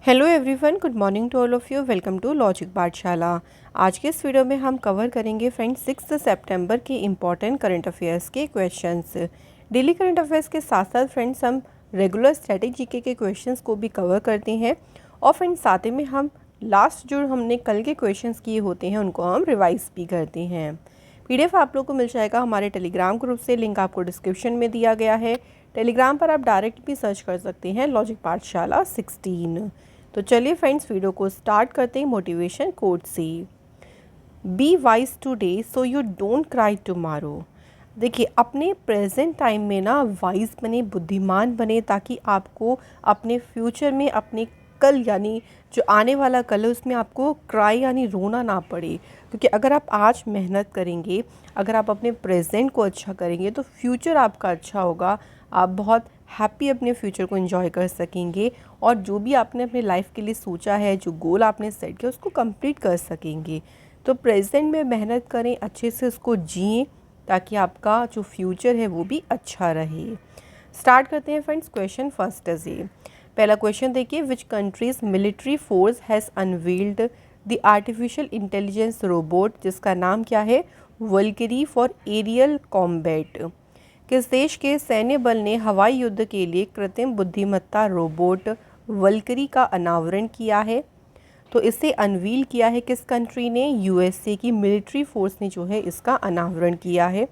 Hello everyone, good morning to all of you. Welcome to logic Pathshala. आज के इस video में हम कवर करेंगे फ्रेंड्स 6 सितंबर के इम्पॉर्टेंट करंट अफेयर्स के क्वेश्चंस। डेली करंट अफेयर्स के साथ साथ फ्रेंड्स हम रेगुलर स्टैटिक जीके के क्वेश्चंस को भी कवर करते हैं और फ्रेंड्स साथ ही में हम लास्ट जो हमने कल के क्वेश्चंस किए होते हैं उनको हम रिवाइज भी करते हैं। PDF आप लोग को मिल जाएगा हमारे टेलीग्राम ग्रुप से, लिंक आपको डिस्क्रिप्शन में दिया गया है। टेलीग्राम पर आप डायरेक्ट भी सर्च कर सकते हैं लॉजिक पाठशाला 16। तो चलिए फ्रेंड्स वीडियो को स्टार्ट करते हैं मोटिवेशन कोट से। Be wise today so you don't cry tomorrow. देखिए, अपने प्रेजेंट टाइम में ना वाइज बने, बुद्धिमान बने, ताकि आपको अपने फ्यूचर में, अपने कल यानी जो आने वाला कल है उसमें आपको क्राई यानी रोना ना पड़े। क्योंकि अगर आप आज मेहनत करेंगे, अगर आप अपने प्रेजेंट को अच्छा करेंगे तो फ्यूचर आपका अच्छा होगा। आप बहुत हैप्पी अपने फ्यूचर को एंजॉय कर सकेंगे और जो भी आपने अपने लाइफ के लिए सोचा है, जो गोल आपने सेट किया उसको कंप्लीट कर सकेंगे। तो प्रेजेंट में मेहनत करें, अच्छे से उसको जिएं ताकि आपका जो फ्यूचर है वो भी अच्छा रहे। स्टार्ट करते हैं फ्रेंड्स क्वेश्चन फर्स्ट से। पहला क्वेश्चन देखिए, which countries military force has unveiled the artificial intelligence robot, जिसका नाम क्या है, वल्किरी फॉर एरियल कॉम्बैट। किस देश के सैन्य बल ने हवाई युद्ध के लिए कृत्रिम बुद्धिमत्ता रोबोट वल्करी का अनावरण किया है? तो इसे अनवील किया है किस कंट्री ने? USA की मिलिट्री फोर्स ने जो है इसका अनावरण किया है।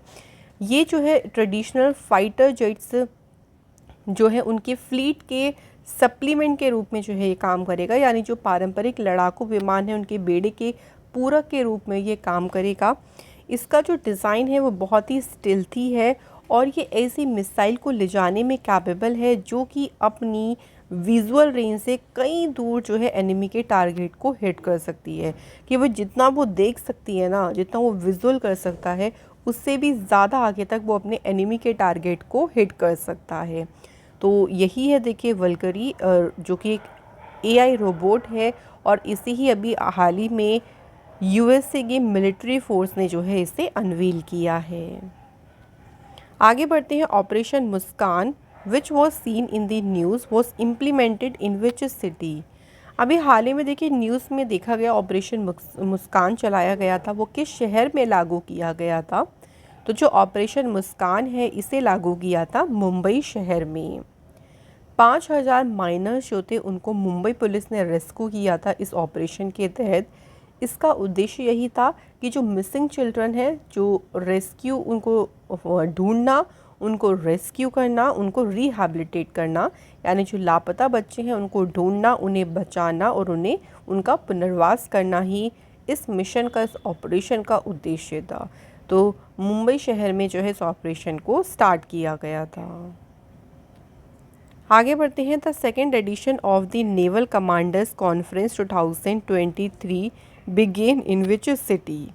ये जो है ट्रेडिशनल फाइटर जेट्स जो है उनके फ्लीट के सप्लीमेंट के रूप में जो है ये काम करेगा, यानी जो पारंपरिक लड़ाकू विमान है उनके बेड़े के पूरक के रूप में ये काम करेगा। इसका जो डिज़ाइन है वो बहुत ही स्टिल्थी है और ये ऐसी मिसाइल को ले जाने में कैपेबल है जो कि अपनी विजुअल रेंज से कई दूर जो है एनिमी के टारगेट को हिट कर सकती है। कि वो जितना वो देख सकती है ना, जितना वो विजुअल कर सकता है, उससे भी ज़्यादा आगे तक वो अपने एनिमी के टारगेट को हिट कर सकता है। तो यही है देखिए वल्करी, जो कि एक AI रोबोट है और इसे ही अभी हाल ही में USA की मिलिट्री फोर्स ने जो है इसे अनवील किया है। आगे बढ़ते हैं। Operation Muskan which was seen in the news was implemented in which city. अभी हाल ही में देखिए न्यूज़ में देखा गया ऑपरेशन मुस्कान चलाया गया था, वो किस शहर में लागू किया गया था? तो जो ऑपरेशन मुस्कान है इसे लागू किया था मुंबई शहर में। 5,000 माइनर्स जो थे उनको मुंबई पुलिस ने रेस्क्यू किया था इस ऑपरेशन के तहत। इसका उद्देश्य यही था कि जो मिसिंग चिल्ड्रन है, जो रेस्क्यू, उनको ढूंढना, उनको रेस्क्यू करना, उनको रिहैबिलिटेट करना, यानी जो लापता बच्चे हैं उनको ढूंढना, उन्हें बचाना और उन्हें उनका पुनर्वास करना ही इस मिशन का, इस ऑपरेशन का उद्देश्य था। तो मुंबई शहर में जो है इस ऑपरेशन को स्टार्ट किया गया था। आगे बढ़ते हैं। The second edition of the naval commanders conference 2023 began in which city.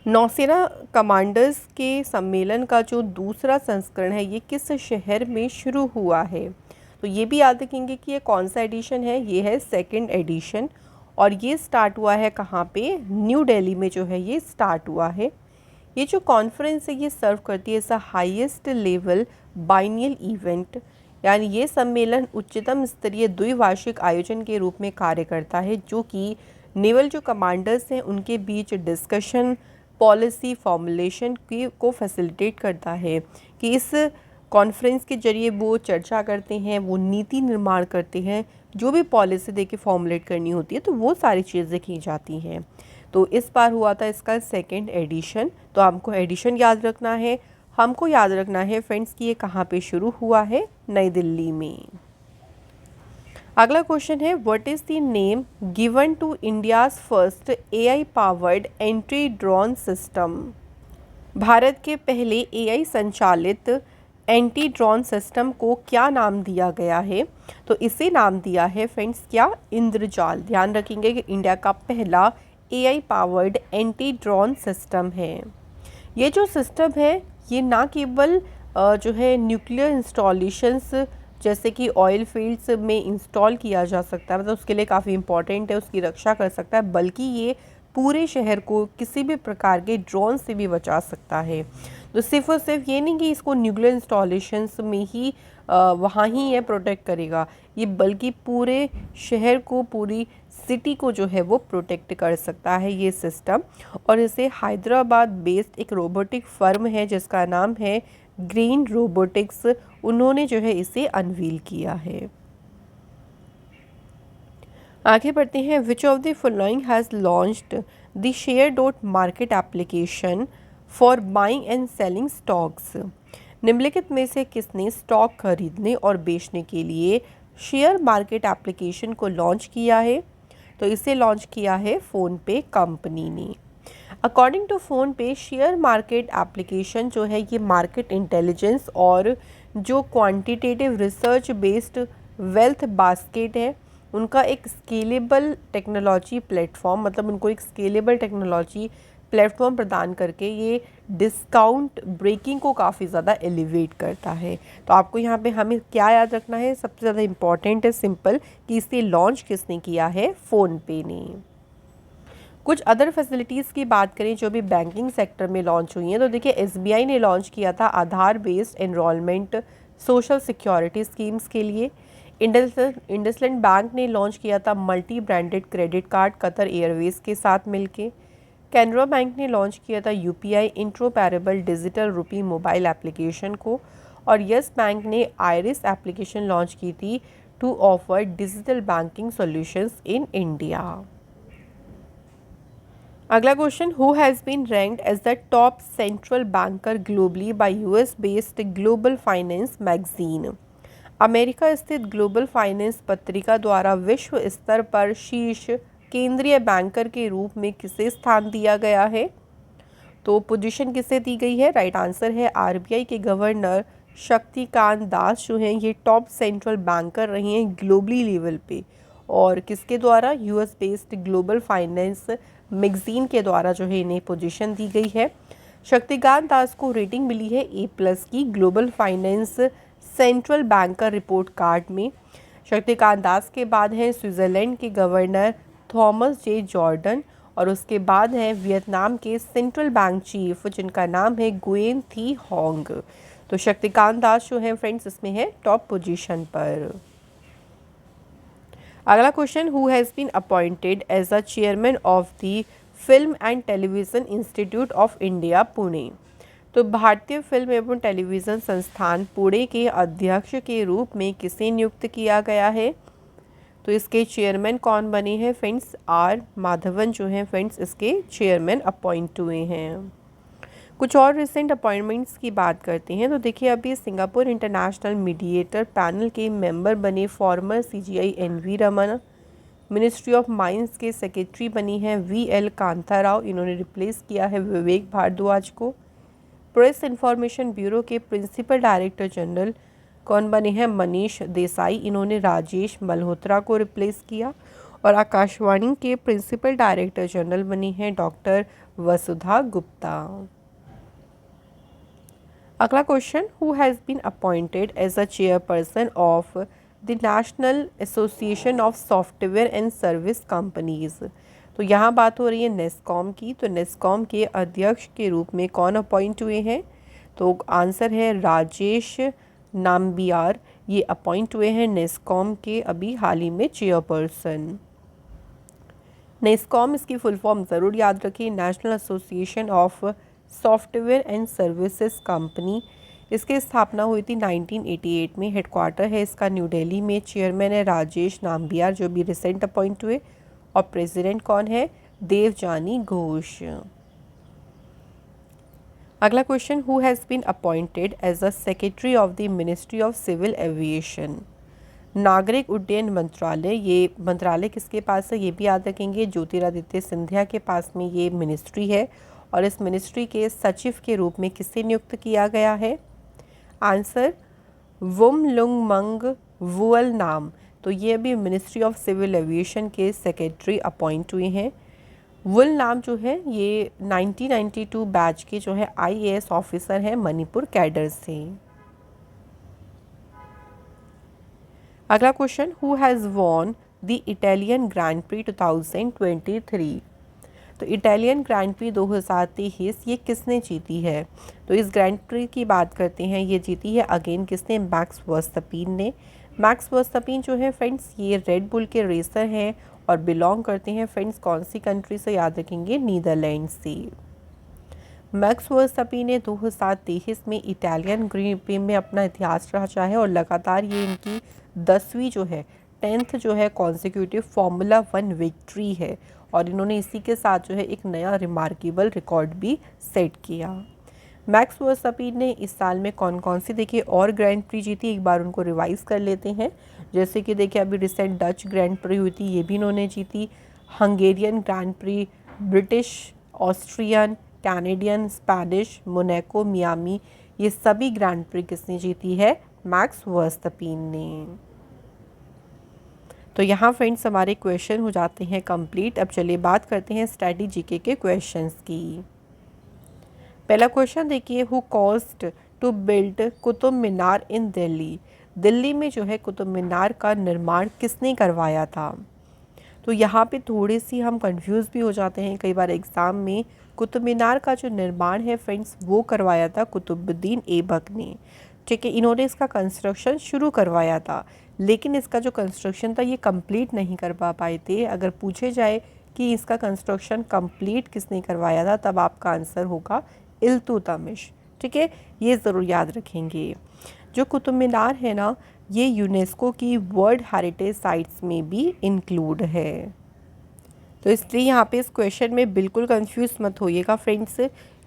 नौसेना कमांडर्स के सम्मेलन का जो दूसरा संस्करण है ये किस शहर में शुरू हुआ है? तो ये भी याद रखेंगे कि ये कौन सा एडिशन है, ये है सेकेंड एडिशन और ये स्टार्ट हुआ है कहाँ पे? न्यू दिल्ली में जो है ये स्टार्ट हुआ है। ये जो कॉन्फ्रेंस है ये सर्व करती है as a highest level biennial event, यानी ये सम्मेलन उच्चतम स्तरीय द्विवार्षिक आयोजन के रूप में कार्य करता है जो कि नेवल जो कमांडर्स हैं उनके बीच डिस्कशन, पॉलिसी फॉर्मुलेशन को फैसिलिटेट करता है कि इस कॉन्फ्रेंस के जरिए वो चर्चा करते हैं, वो नीति निर्माण करते हैं, जो भी पॉलिसी देके फॉर्मुलेट करनी होती है तो वो सारी चीज़ें की जाती हैं। तो इस बार हुआ था इसका सेकेंड एडिशन। तो हमको एडिशन याद रखना है, हमको याद रखना है फ्रेंड्स कि ये कहाँ पे शुरू हुआ है? नई दिल्ली में। अगला क्वेश्चन है, what is the name given to India's first AI powered entry drone system. Bharat के पहले AI संचालित एंटी ड्रोन सिस्टम को क्या नाम दिया गया है? तो इसे नाम दिया है फ्रेंड्स क्या? इंद्रजाल। ध्यान रखेंगे कि इंडिया का पहला AI powered anti drone system है। ये जो सिस्टम है ये ना केवल जो है न्यूक्लियर इंस्टॉलेशंस जैसे कि ऑयल फील्ड्स में इंस्टॉल किया जा सकता है, मतलब उसके लिए काफ़ी इंपॉर्टेंट है, उसकी रक्षा कर सकता है, बल्कि ये पूरे शहर को किसी भी प्रकार के ड्रोन से भी बचा सकता है। तो सिर्फ और सिर्फ ये नहीं कि इसको न्यूक्लियर इंस्टॉलेशंस में ही वहाँ ही ये प्रोटेक्ट करेगा, ये बल्कि पूरे शहर को, पूरी सिटी को जो है वो प्रोटेक्ट कर सकता है ये सिस्टम। और इसे हैदराबाद बेस्ड एक रोबोटिक फर्म है जिसका नाम है ग्रीन रोबोटिक्स, उन्होंने जो है इसे अनवील किया है। आगे बढ़ते हैं। Which of the following has launched the share dot market application for buying and selling stocks. निम्नलिखित में से किसने स्टॉक खरीदने और बेचने के लिए शेयर मार्केट एप्लीकेशन को लॉन्च किया है? तो इसे लॉन्च किया है फ़ोनपे कंपनी ने। According to PhonePe, share market application जो है ये मार्केट इंटेलिजेंस और जो quantitative research based wealth basket है उनका एक स्केलेबल टेक्नोलॉजी प्लेटफॉर्म, मतलब उनको एक स्केलेबल टेक्नोलॉजी प्लेटफॉर्म प्रदान करके ये डिस्काउंट ब्रेकिंग को काफ़ी ज़्यादा एलिवेट करता है। तो आपको यहाँ पे हमें क्या याद रखना है, सबसे ज़्यादा इम्पॉर्टेंट है सिंपल कि इसे लॉन्च किसने किया है, फ़ोनपे ने। कुछ अदर फैसिलिटीज़ की बात करें जो भी बैंकिंग सेक्टर में लॉन्च हुई हैं, तो देखिए एसबीआई ने लॉन्च किया था Aadhaar based enrolment social security schemes के लिए। इंडसलैंड बैंक ने लॉन्च किया था multi branded credit card Qatar Airways के साथ मिलके। कैनरा बैंक ने लॉन्च किया था UPI interoperable digital rupee mobile application को। और यस बैंक ने आयरिस एप्लीकेशन लॉन्च की थी to offer digital banking solutions in India. अगला question, who has been ranked as the top central banker globally by US based global finance magazine. America स्थित global finance पत्रिका द्वारा विश्व स्तर पर शीर्ष केंद्रीय बैंकर के रूप में किसे स्थान दिया गया है? तो पोजीशन किसे दी गई है? राइट आंसर है आरबीआई के गवर्नर शक्तिकांत दास जो हैं ये टॉप सेंट्रल बैंकर रहे हैं ग्लोबली लेवल पे। और किसके द्वारा? US based global finance magazine के द्वारा जो है इन्हें पोजीशन दी गई है। शक्तिकांत दास को रेटिंग मिली है A+ की global finance central banker report card में। शक्तिकांत दास के बाद हैं स्विट्ज़रलैंड के गवर्नर थॉमस जे जॉर्डन और उसके बाद हैं वियतनाम के सेंट्रल बैंक चीफ जिनका नाम है गुएन थी होंग। तो शक्तिकांत दास जो है फ्रेंड्स इसमें है टॉप पोजीशन पर। अगला question, who has been appointed as a chairman of the film and television institute of India Pune. तो भारतीय फिल्म एवं टेलीविज़न संस्थान पुणे के अध्यक्ष के रूप में किसे नियुक्त किया गया है? तो इसके चेयरमैन कौन बने हैं फ्रेंड्स? आर माधवन जो हैं फ्रेंड्स इसके चेयरमैन अपॉइंट हुए हैं। कुछ और रिसेंट अपॉइंटमेंट्स की बात करते हैं। तो देखिए अभी सिंगापुर इंटरनेशनल मीडिएटर पैनल के मेंबर बने former CJI N V Raman. Ministry of mines के सेक्रेटरी बनी हैं वीएल कांता राव, इन्होंने रिप्लेस किया है विवेक भारद्वाज को। प्रेस इंफॉर्मेशन ब्यूरो के प्रिंसिपल डायरेक्टर जनरल कौन बने हैं? मनीष देसाई, इन्होंने राजेश मल्होत्रा को रिप्लेस किया। और आकाशवाणी के प्रिंसिपल डायरेक्टर जनरल बनी हैं डॉक्टर वसुधा गुप्ता। अगला question, who has been appointed as a chairperson of the national association of software and service companies. तो यहाँ बात हो रही है नेस्कॉम की। तो नेस्कॉम के अध्यक्ष के रूप में कौन अपॉइंट हुए हैं? तो आंसर है राजेश नाम्बियार, ये अपॉइंट हुए हैं नेस्कॉम के अभी हाल ही में चेयरपर्सन। नेस्कॉम इसकी फुल फॉर्म ज़रूर याद रखिए, national association of software and services company. इसकी स्थापना हुई थी 1988 में। हेडक्वार्टर है इसका न्यू दिल्ली में। चेयरमैन है राजेश नाम्बियार जो भी रिसेंट अपॉइंट हुए। और प्रेसिडेंट कौन है? देवजानी घोष। अगला question, who has been appointed as a secretary of the ministry of civil aviation. नागरिक उड्डयन मंत्रालय, ये मंत्रालय किसके पास है ये भी याद रखेंगे, ज्योतिरादित्य सिंधिया के पास में ये मिनिस्ट्री है। और इस मिनिस्ट्री के सचिव के रूप में किसे नियुक्त किया गया है? आंसर वुमलुंगमंग वुअल नाम। तो ये अभी मिनिस्ट्री ऑफ सिविल एविएशन के सेक्रेटरी अपॉइंट हुए हैं। वुल नाम जो है ये 1992 बैच के जो है आईएएस ऑफिसर हैं मणिपुर कैडर से। अगला question, who has won the Italian grand pre 2023। तो इटालियन ग्रैंड प्री 2023 ये किसने जीती है? तो इस ग्रैंड प्री की बात करते हैं, ये जीती है अगेन किसने? मैक्स वर्स्टैपिन ने। मैक्स वर्स्टैपिन जो है फ्रेंड्स ये रेड बुल के रेसर हैं और बिलोंग करते हैं फ्रेंड्स कौन सी कंट्री से? याद रखेंगे, नीदरलैंड से। मैक्स वर्स्टैपिन ने 2023 में इटालियन ग्रैंड प्री में अपना इतिहास रचा है और लगातार ये इनकी 10वीं जो है 10th जो है कॉन्सिक्यूटिव फार्मूला 1 विक्ट्री है और इन्होंने इसी के साथ जो है एक नया रिमार्केबल रिकॉर्ड भी सेट किया। मैक्स वर्स्टैपिन ने इस साल में कौन कौन सी देखिए और ग्रैंड प्री जीती, एक बार उनको रिवाइज कर लेते हैं। जैसे कि देखिए अभी रिसेंट डच ग्रैंड प्री हुई थी, ये भी इन्होंने जीती। Hungarian grand pre, British, Austrian, Canadian, Spanish, Monaco, Miami, ये सभी ग्रैंड प्री किसने जीती है? मैक्स वर्स्टैपिन ने। तो यहाँ फ्रेंड्स हमारे क्वेश्चन हो जाते हैं कंप्लीट। अब चलिए बात करते हैं स्टडी जीके के क्वेश्चंस की। पहला क्वेश्चन देखिए, who caused to build Qutub Minar in Delhi? Delhi में जो है कुतुब मीनार का निर्माण किसने करवाया था? तो यहाँ पे थोड़ी सी हम कंफ्यूज भी हो जाते हैं कई बार एग्ज़ाम में। कुतुब मीनार का जो निर्माण है फ्रेंड्स वो करवाया था कुतुबुद्दीन ऐबक ने। ठीक है, इन्होंने इसका कंस्ट्रक्शन शुरू करवाया था, लेकिन इसका जो कंस्ट्रक्शन था ये कंप्लीट नहीं कर पाए थे। अगर पूछे जाए कि इसका कंस्ट्रक्शन कंप्लीट किसने करवाया था, तब आपका आंसर होगा इल्तुतमिश। ठीक है, ये ज़रूर याद रखेंगे। जो कुतुब मीनार है ना, ये यूनेस्को की वर्ल्ड हेरिटेज साइट्स में भी इंक्लूड है। तो इसलिए यहाँ पे इस क्वेश्चन में बिल्कुल कंफ्यूज मत होइएगा फ्रेंड्स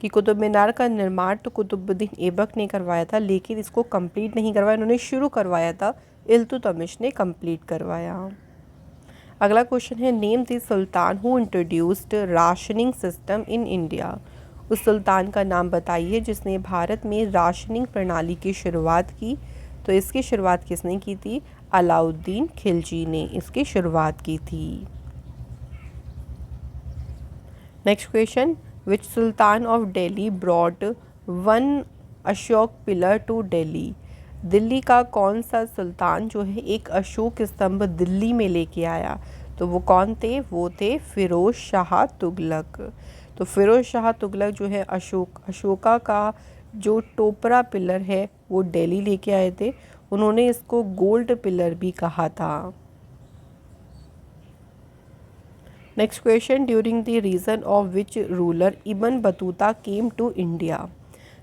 कि कुतुब मीनार का निर्माण तो कुतुबुद्दीन ऐबक ने करवाया था, लेकिन इसको कंप्लीट नहीं करवाया, इन्होंने शुरू करवाया था, इल्तुतमिश ने कंप्लीट करवाया। अगला क्वेश्चन है, name the sultan who introduced rationing system in India? उस सुल्तान का नाम बताइए जिसने भारत में राशनिंग प्रणाली की शुरुआत की। तो इसकी शुरुआत किसने की थी? अलाउद्दीन खिलजी ने इसकी शुरुआत की थी। Next question, which sultan of Delhi brought one Ashoka pillar to Delhi? Delhi का कौन सा सुल्तान जो है एक अशोक स्तंभ दिल्ली में लेके आया? तो वो कौन थे? वो थे फिरोज शाह तुगलक। तो फिरोज शाह तुगलक जो है अशोका का जो टोपरा पिलर है वो दिल्ली लेके आए थे। उन्होंने इसको गोल्ड पिलर भी कहा था। Next question, during the reign of which ruler Ibn Battuta came to India?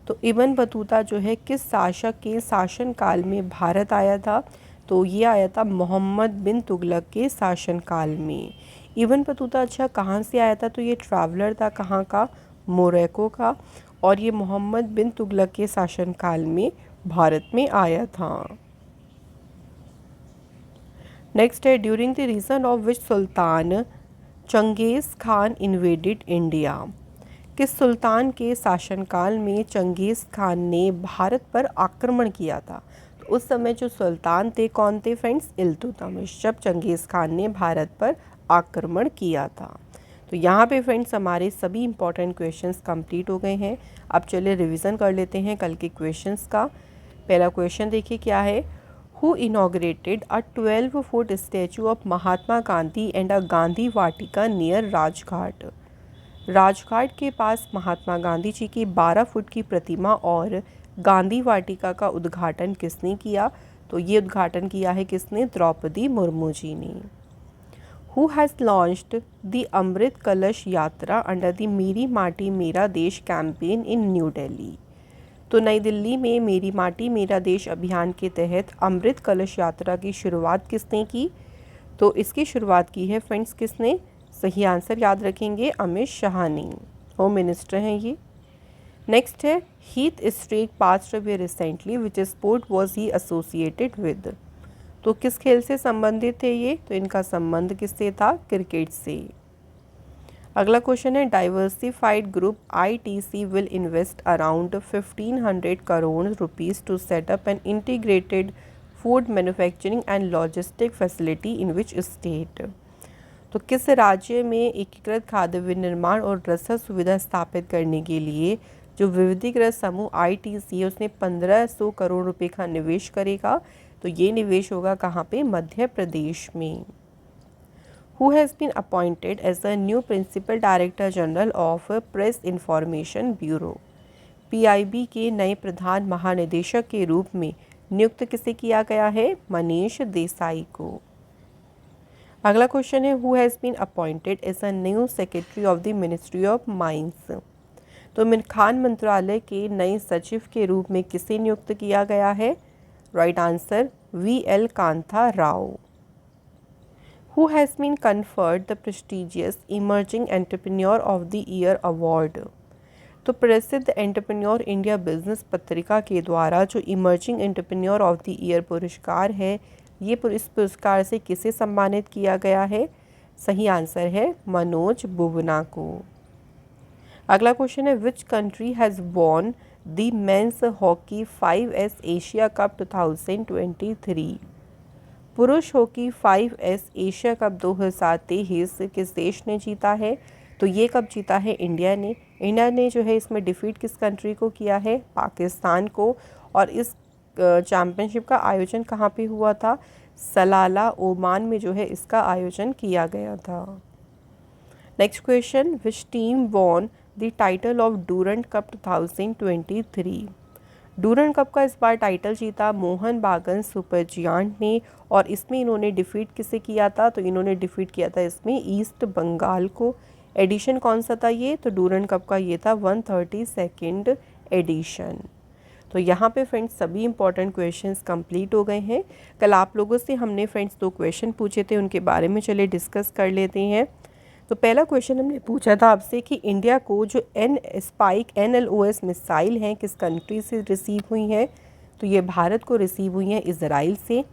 तो इब्न बतूता जो है किस शासक के शासनकाल में भारत आया था? तो ये आया था मोहम्मद बिन तुगलक के शासनकाल में। इब्न बतूता अच्छा कहाँ से आया था? तो ये ट्रैवलर था, कहाँ का? मोरक्को का, और ये मोहम्मद बिन तुगलक के शासनकाल में भारत में आया था। नेक्स्ट है, during the reign of which sultan Genghis Khan invaded India? किस सुल्तान के शासनकाल में चंगेज़ खान ने भारत पर आक्रमण किया था? तो उस समय जो सुल्तान थे कौन थे फ्रेंड्स? इल्तुतमिश, जब चंगेज़ खान ने भारत पर आक्रमण किया था। तो यहाँ पे फ्रेंड्स हमारे सभी इंपॉर्टेंट क्वेश्चंस कंप्लीट हो गए हैं। अब चलिए रिवीजन कर लेते हैं कल के क्वेश्चंस का। पहला क्वेश्चन देखिए क्या है, who inaugurated a 12 foot statue of Mahatma Gandhi and a Gandhi Vatika near Rajghat? Rajghat के पास महात्मा गांधी जी की 12 फुट की प्रतिमा और गांधी वाटिका का उद्घाटन किसने किया? तो ये उद्घाटन किया है किसने? द्रौपदी मुर्मू जी ने। हु हैज़ लॉन्च्ड द अमृत कलश यात्रा अंडर द मेरी माटी मेरा देश कैंपेन इन न्यू दिल्ली? तो नई दिल्ली में मेरी माटी मेरा देश अभियान के तहत अमृत कलश यात्रा की शुरुआत किसने की? तो इसकी शुरुआत की है फ्रेंड्स किसने? सही आंसर याद रखेंगे, अमित शाह ने, होम मिनिस्टर हैं ये। नेक्स्ट है, Heath streak passed away recently which sport was he associated with? तो किस खेल से संबंधित थे ये? तो इनका संबंध किससे था? क्रिकेट से। अगला क्वेश्चन है, diversified group ITC will invest around 1500 crore rupees to set up an integrated food manufacturing and logistic facility in which state? तो किस राज्य में एकीकृत खाद्य विनिर्माण और रसद सुविधा स्थापित करने के लिए जो विविधीकृत समूह ITC है उसने 1500 करोड़ रुपए का निवेश करेगा? तो ये निवेश होगा कहाँ पे? मध्य प्रदेश में। Who has been appointed as the new principal director general of press information bureau. PIB के नए प्रधान महानिदेशक के रूप में नियुक्त किसे किया गया है? मनीष देसाई को। अगला क्वेश्चन है who has been appointed as a new secretary of the ministry of mines. तो खान मंत्रालय के नए सचिव के रूप में किसे नियुक्त किया गया है? Right answer V L Kanta Rao. Who has been conferred the prestigious emerging entrepreneur of the year award. तो प्रसिद्ध एंटरप्रेन्योर इंडिया बिजनेस पत्रिका के द्वारा जो emerging entrepreneur of the year पुरस्कार है, ये इस पुरस्कार से किसे सम्मानित किया गया है? सही आंसर है मनोज बुबना को। अगला क्वेश्चन है which country has won the men's hockey 5S Asia cup 2023। पुरुष हॉकी 5S एशिया कप 2023 किस देश ने जीता है? तो ये कप जीता है इंडिया ने। इंडिया ने जो है इसमें डिफीट किस कंट्री को किया है? पाकिस्तान को। और इस चैम्पियनशिप का आयोजन कहाँ पे हुआ था? सलाला ओमान में जो है इसका आयोजन किया गया था। Next question which team won the title of Durand cup 2023। Durand cup का इस बार टाइटल जीता मोहन बागान सुपर जियांट ने। और इसमें इन्होंने डिफीट किसे किया था? तो इन्होंने डिफीट किया था इसमें ईस्ट बंगाल को। एडिशन कौन सा था ये? तो डूरंट कप का ये था 132nd एडिशन। तो यहाँ पे फ्रेंड्स सभी इंपॉर्टेंट क्वेश्चंस कंप्लीट हो गए हैं। कल आप लोगों से हमने फ्रेंड्स 2 क्वेश्चन पूछे थे, उनके बारे में चलिए डिस्कस कर लेते हैं। तो पहला क्वेश्चन हमने पूछा था आपसे कि इंडिया को जो स्पाइक NLOS मिसाइल हैं किस कंट्री से रिसीव हुई हैं? तो ये भारत को रिसीव हुई हैं इजराइल से।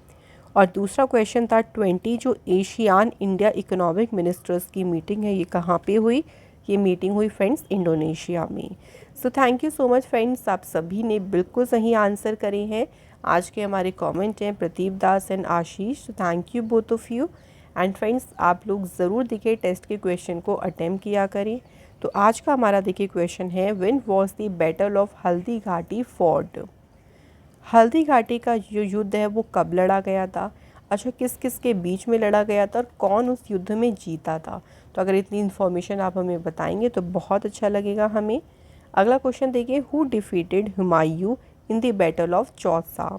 और दूसरा क्वेश्चन था 20 जो एशियान इंडिया इकोनॉमिक मिनिस्टर्स की मीटिंग है, ये कहाँ पे हुई? ये मीटिंग हुई फ्रेंड्स इंडोनेशिया में। So thank you so much friends, आप सभी ने बिल्कुल सही आंसर करे हैं। आज के हमारे कमेंट हैं प्रदीप दास एंड आशीष। तो thank you both of you. And friends आप लोग ज़रूर देखिए टेस्ट के क्वेश्चन को अटेम्प्ट किया करें। तो आज का हमारा देखिए क्वेश्चन है when was the battle of Haldi Ghati Ford. Haldi Ghati का जो युद्ध है वो कब लड़ा गया था? अच्छा, किस किस के बीच में लड़ा गया था और कौन उस युद्ध में जीता था? तो अगर इतनी इन्फॉर्मेशन आप हमें बताएंगे तो बहुत अच्छा लगेगा हमें। अगला क्वेश्चन देखिए who defeated Humayun in the battle of Chausa.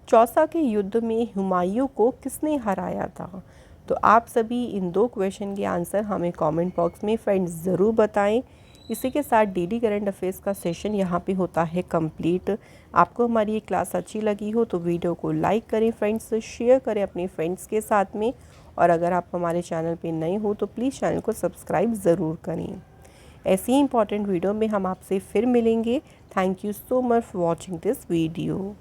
Chausa के युद्ध में हुमायूं को किसने हराया था? तो आप सभी इन 2 क्वेश्चन के आंसर हमें कमेंट बॉक्स में फ्रेंड्स ज़रूर बताएं। इसी के साथ डेली करंट अफेयर्स का सेशन यहाँ पे होता है कंप्लीट। आपको हमारी ये क्लास अच्छी लगी हो तो वीडियो को लाइक करें फ्रेंड्स, शेयर करें अपने फ्रेंड्स के साथ में। और अगर आप हमारे चैनल पे नए हो तो प्लीज़ चैनल को सब्सक्राइब ज़रूर करें। ऐसी ही इंपॉर्टेंट वीडियो में हम आपसे फिर मिलेंगे। Thank you so much for watching this video.